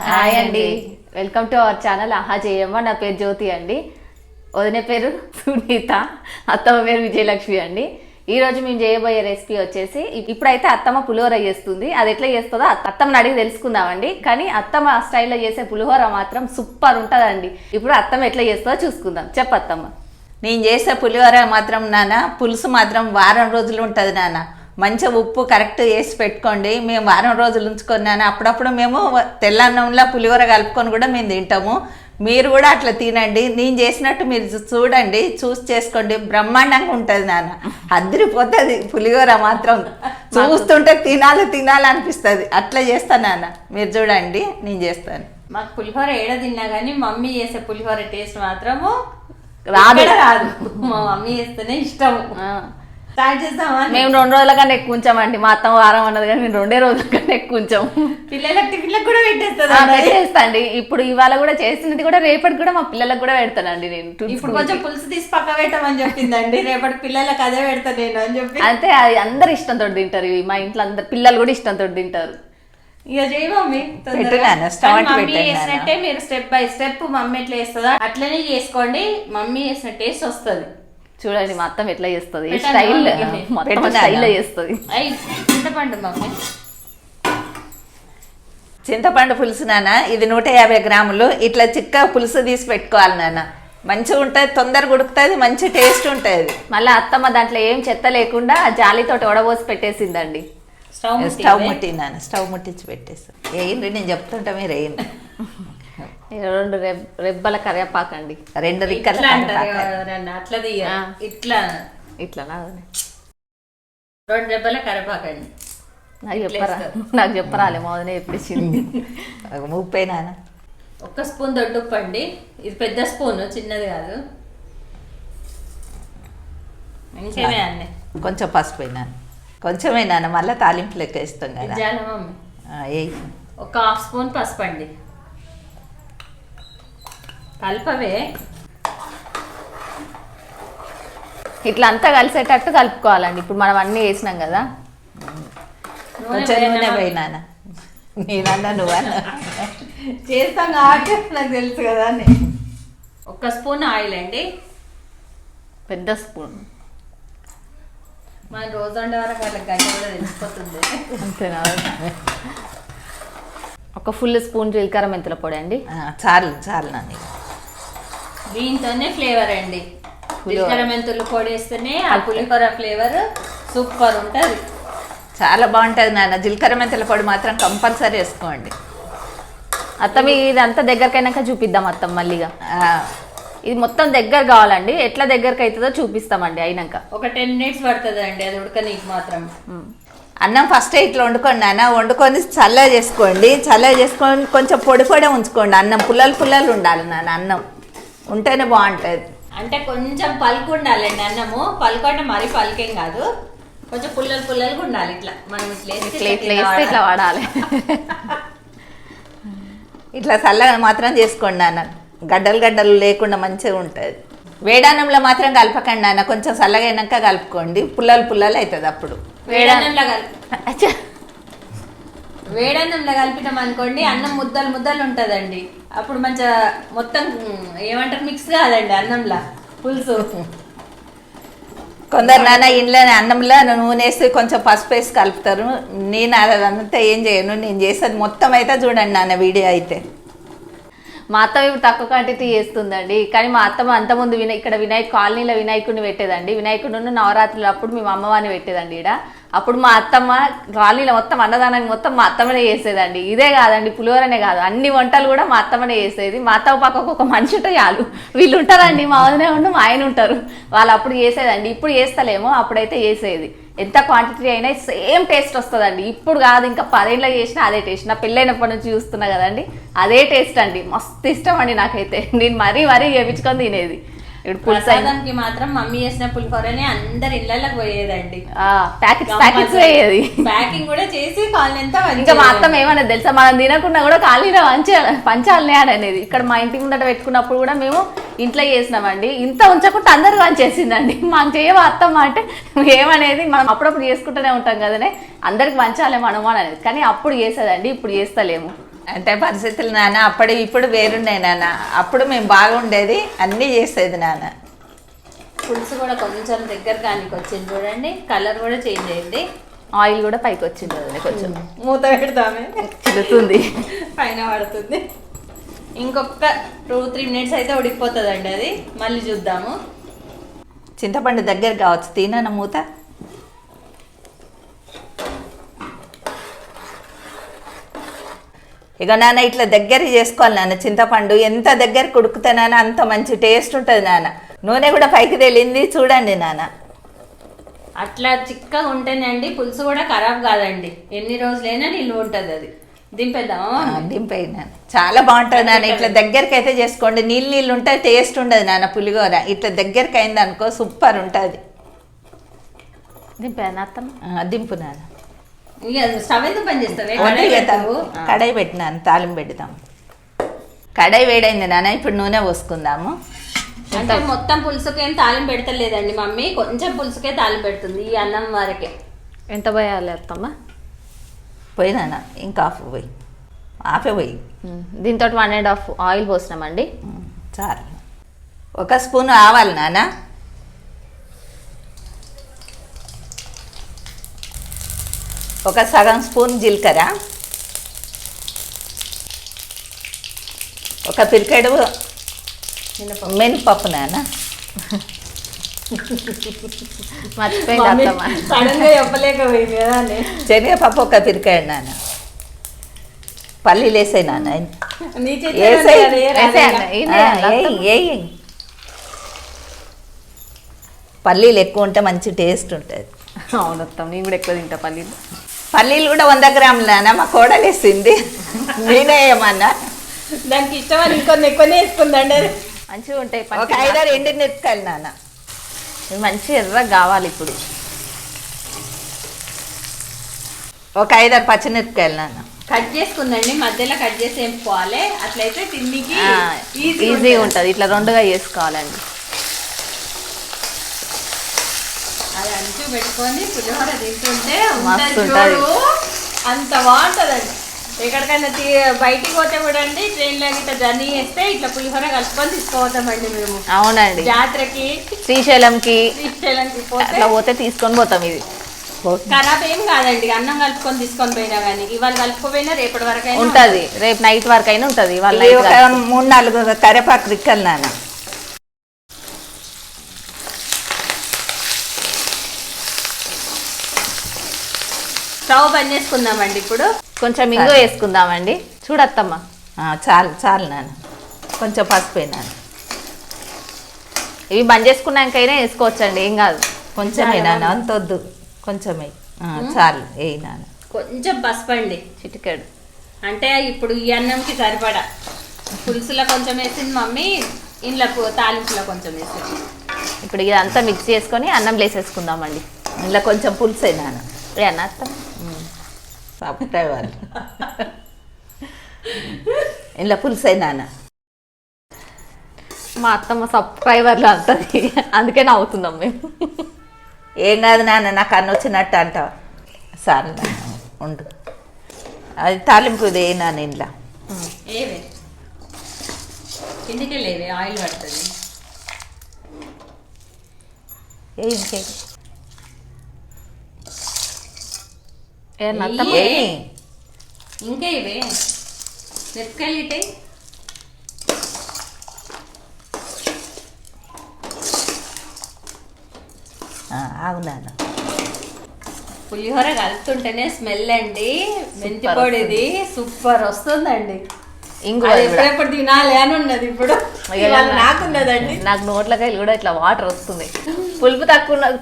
Hi అండి, welcome to our channel ఆహా చేయమ్మ. నా పేరు జ్యోతి అండి, వదిన పేరు సునీత, అత్తమ్మ పేరు విజయలక్ష్మి అండి. ఈరోజు మేము చేయబోయే రెసిపీ వచ్చేసి, ఇప్పుడైతే అత్తమ్మ పులిహోర చేస్తుంది. అది ఎట్లా చేస్తుందో అత్తమ్మని అడిగి తెలుసుకుందామండి. కానీ అత్తమ్మ స్టైల్లో చేసే పులిహోర మాత్రం సూపర్ ఉంటుందండి. ఇప్పుడు అత్తమ్మ ఎట్లా చేస్తుందో చూసుకుందాం. చెప్పత్తమ్మ. నేను చేసే పులిహోర మాత్రం నాన్న, పులుసు మాత్రం వారం రోజులు ఉంటుంది నాన్న. మంచిగా ఉప్పు కరెక్ట్ వేసి పెట్టుకోండి. మేము వారం రోజులు ఉంచుకున్నాను. అప్పుడప్పుడు మేము తెల్లన్నంలో పులిహోర కలుపుకొని కూడా మేము తింటాము. మీరు కూడా అట్లా తినండి. నేను చేసినట్టు మీరు చూడండి, చూసి చేసుకోండి. బ్రహ్మాండంగా ఉంటుంది నాన్న, అదిరిపోతుంది పులిహోర మాత్రం. చూస్తుంటే తినాలి అనిపిస్తుంది. అట్లా చేస్తాను నాన్న, మీరు చూడండి, నేను చేస్తాను. మాకు పులిహోర ఏడ తిన్నా కానీ మమ్మీ చేసే పులిహోర టేస్ట్ మాత్రము రాదు. మా మమ్మీ చేస్తేనే ఇష్టము. స్టార్ట్ చేస్తామా? మేము 2 రోజుల కన్నా ఎక్కువ ఉంచామండి. మా అత్తమ్మ వారం అన్నది కానీ మేము 2 రోజుల కన్నా ఎక్కువ ఉంచాము. పిల్లలకు టిఫిన్లకు కూడా పెట్టేస్తాండి. ఇప్పుడు ఇవాళ కూడా చేసినది కూడా రేపటికి కూడా మా పిల్లలకు కూడా పెడతానండి. నేను ఇప్పుడు కొంచెం పులుసు తీసి పక్క పెట్టమని చెప్పిందండి. రేపటి పిల్లలకు అదే పెడతా నేను అని చెప్పి. అంతే, అది అందరు ఇష్టంతో తింటారు. మా ఇంట్లో అందరు పిల్లలు కూడా ఇష్టంతో తింటారు. ఇక చేయి మమ్మీ, మమ్మీ చేసినట్టే మీరు స్టెప్ బై స్టెప్ మమ్మీ ఎట్లా చేస్తుందో అట్లనే చేసుకోండి. మమ్మీ చేసిన టేస్ట్ వస్తుంది. చూడండి మా అత్తం ఎట్లా చేస్తుంది, స్టైల్ చేస్తుంది. చింతపండు మమ్మీ, చింతపండు పులుసు నాన్న. ఇది 150 గ్రాములు. ఇట్లా చిక్క పులుసు తీసి పెట్టుకోవాలి నాన్న. మంచిగా ఉంటుంది, తొందరగా ఉడుకుతుంది, మంచి టేస్ట్ ఉంటుంది. మళ్ళీ అత్తమ్మ దాంట్లో ఏం చెత్త లేకుండా జాలితోటి వడబోసి పెట్టేసిందండి. స్టవ్ ముట్టి నాన్న, స్టవ్ ముట్టించి పెట్టేసి వేయండి. నేను చెప్తుంటా, మీరు వేయండి. 2 రెబ్బల కరివేపాకండి, 2 రిక్కల అట్లా ఇట్లా ఇట్లా 2 రెబ్బల కరివేపాకండి. నాకు చెప్పరాలే, మోదనే చెప్పించింది. 30 నాన్న. 1 స్పూన్ దొడ్డుప్పు అండి. ఇది పెద్ద స్పూన్, చిన్నది కాదు. ఇంకేమే అండి, కొంచెం పసుపు అయినాను, కొంచెమే నాన్న, మళ్ళీ తాలింపు లెక్క వేస్తాం కదా. మమ్మీ 1 హాఫ్ స్పూన్ పసుపు అండి. కలపవే, ఇట్లా అంతా కలిసేటట్టు కలుపుకోవాలండి. ఇప్పుడు మనం అన్నీ వేసినాం కదా. కొంచెం నూనె పోయినానా, నేనన్నా నువ్వన్నా చేస్తాం కాబట్టి నాకు తెలుసు కదా. 1 స్పూన్ ఆయిల్ అండి, పెద్ద స్పూన్. మన రోజు వండే వరకు వాళ్ళకి గంట కూడా తెలిసిపోతుంది. అంతేనా? 1 ఫుల్ స్పూన్ జీలకర్ర మెంతుల పొడి అండి. చాలు నాన్న. దీంతోనే ఫ్లేవర్ అండి. జీలకర్ర మెంతులు పొడి వేస్తేనే ఆ పులిహోర ఫ్లేవర్ సూపర్ ఉంటుంది, చాలా బాగుంటుంది నాన్న. జీలకర్ర మెంతుల పొడి మాత్రం కంపల్సరీ వేసుకోండి. అత్తమ్మ ఇదంతా దగ్గరకైనాక చూపిద్దాం అత్తమ్మ మళ్ళీగా. ఇది మొత్తం దగ్గర కావాలండి. ఎట్లా దగ్గరకు అవుతుందో చూపిస్తామండి అయినాక. ఒక 10 మినిట్స్ పడుతుంది అండి అది ఉడకనీకి మాత్రం. అన్నం ఫస్ట్ ఇట్లా వండుకోండి నాన్న. వండుకొని చల్లగా చేసుకోండి. చల్లగా చేసుకొని కొంచెం పొడి ఉంచుకోండి. అన్నం పుల్లలు ఉండాలి నాన్న. అన్నం ఉంటేనే బాగుంటుంది. అంటే కొంచెం పలుకు ఉండాలండి అన్నము. పలుకు అంటే మరీ పలుకేం కాదు, కొంచెం పుల్లలుగా ఉండాలి. ఇట్లా మనం ఇట్లా వాడాలి. ఇట్లా చల్లగా మాత్రం చేసుకోండి నాన్న. గడ్డలు లేకుండా మంచిగా ఉంటుంది. వేడాన్నంలో మాత్రం కలపకండి నాన్న. కొంచెం చల్లగా అయినాక కలుపుకోండి. పుల్లలు అవుతుంది. అప్పుడు వేడన్నంలో కలిపినాం అనుకోండి, అన్నం ముద్దలు ఉంటుందండి. అప్పుడు మంచిగా మొత్తం ఏమంటారు, మిక్స్ కాదండి అన్నంలా పులుసు. కొందరు నాన్న ఇంట్లోనే అన్నంలో నూనె వేసి కొంచెం పసుపు వేసి కలుపుతారు. నేను అదంతా ఏం చేయను. నేను చేసేది మొత్తం అయితే చూడండి నాన్న వీడియో అయితే. మా అత్తమ్మ ఇప్పుడు తక్కువ క్వాంటిటీ చేస్తుందండి. కానీ మా అత్తమ్మ అంతకుముందు ఇక్కడ కాలనీలో వినాయకుడిని పెట్టేదండి. వినాయకుడు నవరాత్రులు అప్పుడు మేము అమ్మవారిని పెట్టేదండి ఇక్కడ. అప్పుడు మా అత్తమ్మ కాలనీలో మొత్తం అన్నదానానికి మొత్తం మా అత్తమ్మనే చేసేదండి. ఇదే కాదండి, పులిహోరనే కాదు, అన్ని వంటలు కూడా మా అత్తమ్మనే చేసేది. మా అత్తమ్మ పక్కకు ఒక మనిషి ఉంటే చాలు. వీళ్ళు ఉంటారండి, మా వదినే ఉండు, మా ఆయన ఉంటారు. వాళ్ళు అప్పుడు చేసేదండి. ఇప్పుడు చేస్తలేమో, అప్పుడైతే చేసేది. ఎంత క్వాంటిటీ అయినా సేమ్ టేస్ట్ వస్తుందండి. ఇప్పుడు కాదు, ఇంకా 10 ఏళ్ళకి చేసినా అదే టేస్ట్. నా పెళ్ళైనప్పటి నుంచి చూస్తున్నా కదండి, అదే టేస్ట్ అండి. మస్తు ఇష్టం అండి నాకైతే. నేను మరీ చేపించుకొని తినేది. ఇప్పుడు పులిసాదానికి మాత్రం మమ్మీ చేసిన పులిహోరనే అందరి ఇళ్ళకి పోయేదండి. ప్యాకెట్స్ పోయేది. ప్యాకింగ్ కూడా చేసి కాలనీ అంతా. ఇంకా మా అత్తమ్మ ఏమనేది తెలుసా, మనం తినకుండా కూడా కాలనీలో పంచాలనే అని అనేది. ఇక్కడ మా ఇంటి ముందట పెట్టుకున్నప్పుడు కూడా మేము ఇంట్లో చేసినామండి. ఇంత ఉంచకుండా అందరూ వంచేసిందండి. మాకు చేయవా అత్తమ్మ అంటే ఏమనేది, మనం అప్పుడప్పుడు చేసుకుంటూనే ఉంటాం కదనే, అందరికి వంచాలి మనం అనేది. కానీ అప్పుడు చేసేదండి, ఇప్పుడు చేస్తలేము. అంటే పరిస్థితులు నాన్న అప్పుడు ఇప్పుడు వేరున్నాయి నాన్న. అప్పుడు మేము బాగుండేది, అన్నీ చేసేది నాన్న. పులుసు కూడా కొంచెం దగ్గర కానీ వచ్చింది చూడండి, కలర్ కూడా చేంజ్ అయింది, ఆయిల్ కూడా పైకి వచ్చింది కదండి, కొంచెం మూత పెడతామే చిలుతుంది, పైన పడుతుంది. ఇంకొక 2-3 మినిట్స్ అయితే ఉడికిపోతుందండి అది. మళ్ళీ చూద్దాము. చింతపండు దగ్గర కావచ్చు, తినన్న మూత. ఇక నాన్న ఇట్లా దగ్గర చేసుకోవాలి నాన్న. చింతపండు ఎంత దగ్గర ఉడుకుతా నాన్న అంత మంచి టేస్ట్ ఉంటుంది నాన్న. నూనె కూడా పైకి తేలింది చూడండి నాన్న. అట్లా చిక్కగా ఉంటేనండి పులుసు కూడా ఖరాబ్ కాదండి, ఎన్ని రోజులైనా నిల్వ ఉంటుంది అది. దింపేద్దామా? దింపేయి నాన్న, చాలా బాగుంటుంది నాన్న. ఇట్లా దగ్గరికి అయితే చేసుకోండి, నీళ్ళు నీళ్ళు ఉంటే టేస్ట్ ఉండదు నాన్న పులిహోర. ఇట్లా దగ్గరికి అయింది అనుకో సూపర్ ఉంటుంది. దింపాను అత్తమ్మ. దింపు నాన్న. ఇక స్టవ్ ఎందుకు పని చేస్తావే? కడాయి పెట్టినాను, తాలింపు పెడతాం. కడాయి వేడైంది నాన్న, ఇప్పుడు నూనె పోసుకుందాము. అంటే మొత్తం పులుసుకి ఏం తాలింపు పెడతలేదండి మమ్మీ, కొంచెం పులుసుకే తాలింపు పెడుతుంది ఈ అన్నం వరకే. ఎంత పోయాలి అత్తమ్మ? పోయినానా ఇంకా పోయి ఆపే పోయి. దీంతో 1.5 ఆయిల్ పోసినామండి. చాలు. 1 స్పూన్ ఆవాలు నాన్న, 1 సగం స్పూన్ జీలకర్ర, 1 పిరికెడు మినపప్పు నాన్న. మర్చిపోయింది అత్తమ్మ. సడన్ గా చెప్పలేకపోయింది కదా. శనగపప్పు 1 పిరికెడు నాన్న. పల్లీలు వేసాయి నాన్న. నీ పల్లీలు ఎక్కువ ఉంటే మంచి టేస్ట్ ఉంటుంది. అవును అత్తమ్మ, నేను కూడా ఎక్కువ తింటా పల్లీలు. పల్లీలు కూడా 100 గ్రాములు నాన్న. మా కోడలు వేసింది, నేనే ఏమన్నా. దానికి ఇష్టమని ఇంకొన్ని ఎక్కువనే వేసుకుందండి. అది మంచిగా ఉంటాయి. 1 5-6 ఎండుమిరపకాయలు నాన్న. ఇవి మంచి ఎర్రగా కావాలి. ఇప్పుడు 1 5-6 పచ్చిమిరపకాయలు నాన్న. కట్ చేసుకుందండి, మధ్యలో కట్ చేసి వేసుకోవాలి, అట్లయితే తిన్నికి ఈజీగా ఉంటుంది. ఇట్లా 2గా చేసుకోవాలండి. అది అంచు పెట్టుకొని పులిహోర తింటుంటే మస్తు ఉంటుంది ఉంటుంది. అంత బాగుంటుందండి. ఎక్కడికైనా బయటికి పోతే కూడా అండి, ట్రైన్లో ఇట్లా జర్నీ చేస్తే ఇట్లా పులిహోర కలుపుకొని తీసుకుపోతామండి మేము. అవునండి, జాతరకి శ్రీశైలంకి పోతే అట్లా పోతే తీసుకొని పోతాం. ఇది ఖరాబ్ ఏం కాదండి, అన్నం కలుపుకొని తీసుకొని పోయినా కానీ. ఇవాళ కలుపుకోపోయినా రేపటి వరకు ఉంటుంది, రేపు నైట్ వరకు అయినా ఉంటుంది. ఇవాళ 3-4 కరివేపాకు రిక్కలు నాన్న. స్టవ్ బంద్ చేసుకుందామండి. ఇప్పుడు కొంచెం ఇంగు వేసుకుందామండి. చూడత్తమ్మ, చాలు చాలు నాన్న. కొంచెం పసుపు వేయనాను. ఇవి బంద్ చేసుకున్నాకైనా వేసుకోవచ్చండి, ఏం కాదు. కొంచెమే నాన్న, అంత వద్దు, కొంచెమే. చాలు వేయి నాన్న. కొంచెం పసుపు అండి, చిటికెడు. అంటే ఇప్పుడు ఈ అన్నంకి సరిపడా. పులుసులో కొంచెం వేసింది మమ్మీ, ఇంట్లో తాలింపులో కొంచెం వేసింది. ఇప్పుడు ఇదంతా మిక్స్ చేసుకొని అన్నం వేసేసుకుందామండి. ఇంట్లో కొంచెం పులుసు నాన్న. అన్న అత్తమ్మ వాళ్ళు ఇంట్లో పులుసు నాన్న. మా అత్తమ్మ సబ్స్క్రైబర్లు అంటది, అందుకే నవ్వుతున్నాం మేము. ఏం కాదు నాన్న, నాకు అన్న వచ్చినట్టు అంటావు. సార్ ఉండు, అది తాలింపు ఏ నాన్న. ఇంట్లో ఏవే కిందికి లేవే, ఆయిల్ పడుతుంది. ఇంకే ఇంకా ఇవే మిరపకాయలు ఇటే. అవునాన్న. పులిహోర కలుపుతుంటేనే స్మెల్ అండి, మెంతి పొడిది సూపర్ వస్తుందండి. ఎప్పుడెప్పుడు తినాలి అని ఉన్నది. ఇప్పుడు నాకున్నదండి, నాకు నోట్లకాయలు కూడా ఇట్లా వాటర్ వస్తుంది. పులుపు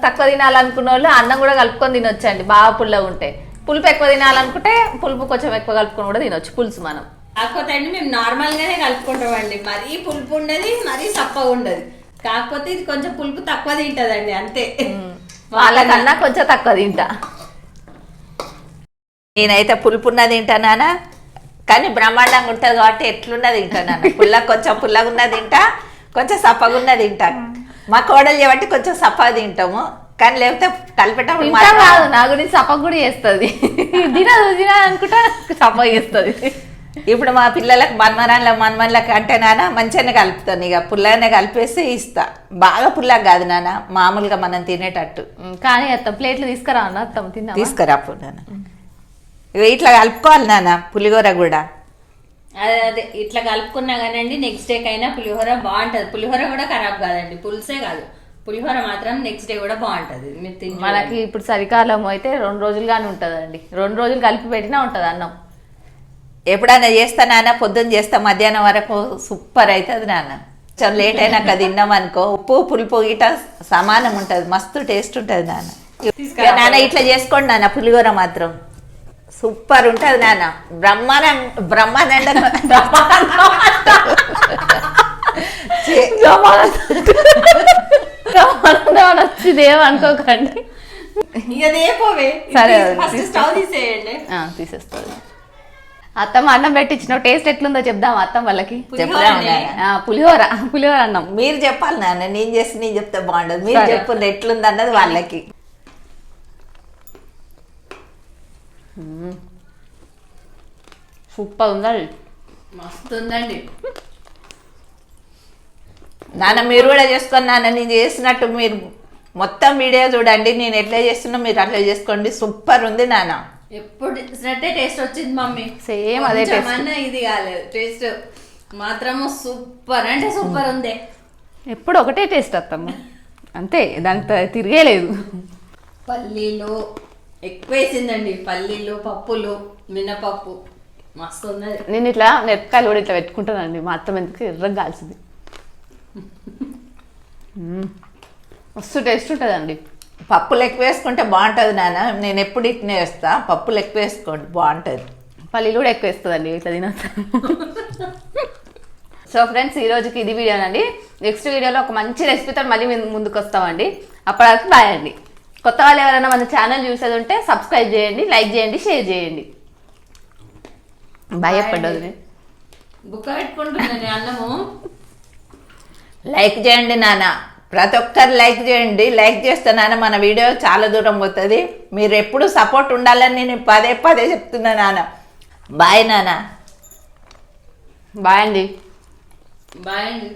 తక్కువ తినాలనుకున్న వాళ్ళు అన్నం కూడా కలుపుకొని తినొచ్చండి, బాగా పుల్లగా ఉంటే. పులుపు ఎక్కువ తినాలనుకుంటే పులుపు కొంచెం ఎక్కువ కలుపుకొని కూడా తినొచ్చు పులుసు. మనం కాకపోతే అండి మేము నార్మల్ గానే కలుపుకుంటామండి, మరీ పులుపు ఉండదు, మరీ సప్పగా ఉండదు. కాకపోతే ఇది కొంచెం పులుపు తక్కువ తింటదండి, అంతే. వాళ్ళకన్నా కొంచెం తక్కువ తింటా. నేనైతే పులుపు ఉన్నది తింటానా, కానీ బ్రహ్మాండంగా ఉంటుంది కాబట్టి ఎట్లున్నది తింటాను. కొంచెం పుల్లగా ఉన్నది తింటా, కొంచెం సప్పగా ఉన్నది తింటా. మా కోడలు చేయబట్టి కొంచెం సప్పగా తింటాము, కానీ లేకపోతే కలిపేటప్పుడు నా గురించి సప్పగా కూడా చేస్తుంది. తినదు అనుకుంటా సప్పగా చేస్తుంది. ఇప్పుడు మా పిల్లలకు మనమరాళ్ళకి అంటే నాన్న మంచిగానే కలుపుతాను, ఇక పుల్లగానే కలిపేసి ఇస్తా. బాగా పుల్లగా కాదు నాన్న, మామూలుగా మనం తినేటట్టు. కానీ అత్త ప్లేట్లు తీసుకురా అన్న అత్తం తిన్నా తీసుకురాపు నాన్న. ఇక ఇట్లా కలుపుకోవాలి నాన్న పులిహోర కూడా. అదే ఇట్లా కలుపుకున్నా కానండి నెక్స్ట్ డే కైనా పులిహోర బాగుంటది. పులిహోర కూడా ఖరాబ్ కాదండి, పులుసే కాదు, పులిహోర మాత్రం నెక్స్ట్ డే కూడా బాగుంటది. మీరు తిని మనకి ఇప్పుడు చలికాలం అయితే 2 రోజులుగానే ఉంటుందండి, 2 రోజులు కలిపి పెట్టినా ఉంటుంది అన్నం. ఎప్పుడైనా చేస్తా నాన్న, పొద్దున్న చేస్తా, మధ్యాహ్నం వరకు సూపర్ అవుతుంది నాన్న. కొంచెం లేట్ అయినాక తిన్నాం అనుకో, ఉప్పు పులుపు గిట సమానం ఉంటుంది, మస్తు టేస్ట్ ఉంటుంది నాన్న. ఇక నాన్న ఇట్లా చేసుకోండి నాన్న, పులిహోర మాత్రం సూపర్ ఉంటుంది నాన్న. బ్రహ్మానంద వచ్చింది ఏమనుకోకండి. ఇక దేపోవే సరే ఫస్ట్ స్టవ్ తీసేయండి. తీసేస్తుంది. అత్తమ్మ అన్నం పెట్టించిన టేస్ట్ ఎట్లుందో చెప్దామా అత్తమ్మ వాళ్ళకి? పులిహోర పులిహోర అన్నం మీరు చెప్పాలి నాన్న, నేను చేసి నేను చెప్తే బాగుండదు. మీరు చెప్పండి ఎట్లుంది అన్నది వాళ్ళకి. సూపర్ ఉందండి, మస్తు ఉందండి నాన్న. మీరు కూడా చేసుకోండి నాన్న, నేను చేసినట్టు మీరు మొత్తం వీడియో చూడండి, నేను ఎట్లా చేస్తున్నా మీరు అట్లా చేసుకోండి. సూపర్ ఉంది నాన్న. ఎప్పుడు చేసినట్టే టేస్ట్ వచ్చింది మమ్మీ, సేమ్ అదే టేస్ట్. ఇది కాలేదు టేస్ట్ మాత్రము సూపర్ అంటే సూపర్ ఉంది. ఎప్పుడు ఒకటే టేస్ట్ అత్తమ్మ, అంతే, దాంతో తిరిగేలేదు. పల్లీలు ఎక్కువ వేసిందండి, పల్లీలు పప్పులు మినపప్పు మస్తు ఉన్నది. నేను ఇట్లా మిరపకాయలు కూడా ఇట్లా పెట్టుకుంటానండి, మా అత్తమ్మ ఎందుకు ఎర్రగా కాల్సింది. మస్తు టేస్ట్ ఉంటుందండి. పప్పులు ఎక్కువ వేసుకుంటే బాగుంటుంది నాన్న, నేను ఎప్పుడు ఇట్నే వేస్తా. పప్పులు ఎక్కువ వేసుకోండి బాగుంటుంది. పల్లీలు కూడా ఎక్కువ వేస్తుందండి ఇట్లా తినొచ్చు. సో ఫ్రెండ్స్, ఈ రోజుకి ఇది వీడియోనండి. నెక్స్ట్ వీడియోలో ఒక మంచి రెసిపీతో మళ్ళీ మేము ముందుకు వస్తామండి. అప్పటివరకు బాయ్ అండి. కొత్త వాళ్ళు ఎవరైనా మన ఛానల్ చూసేది ఉంటే సబ్స్క్రైబ్ చేయండి, లైక్ చేయండి, షేర్ చేయండి. బాయ్ చెప్పండి. బుక్క పెట్టుకుంటున్నాను అన్నము. లైక్ చేయండి నాన్న, ప్రతి ఒక్కరు లైక్ చేయండి. లైక్ చేస్తే నాన్న మన వీడియో చాలా దూరం పోతుంది. మీరు ఎప్పుడు సపోర్ట్ ఉండాలని నేను పదే పదే చెప్తున్నా నాన్న. బాయ్ నాన్న. బాయ్ అండి. బాయ్ అండి.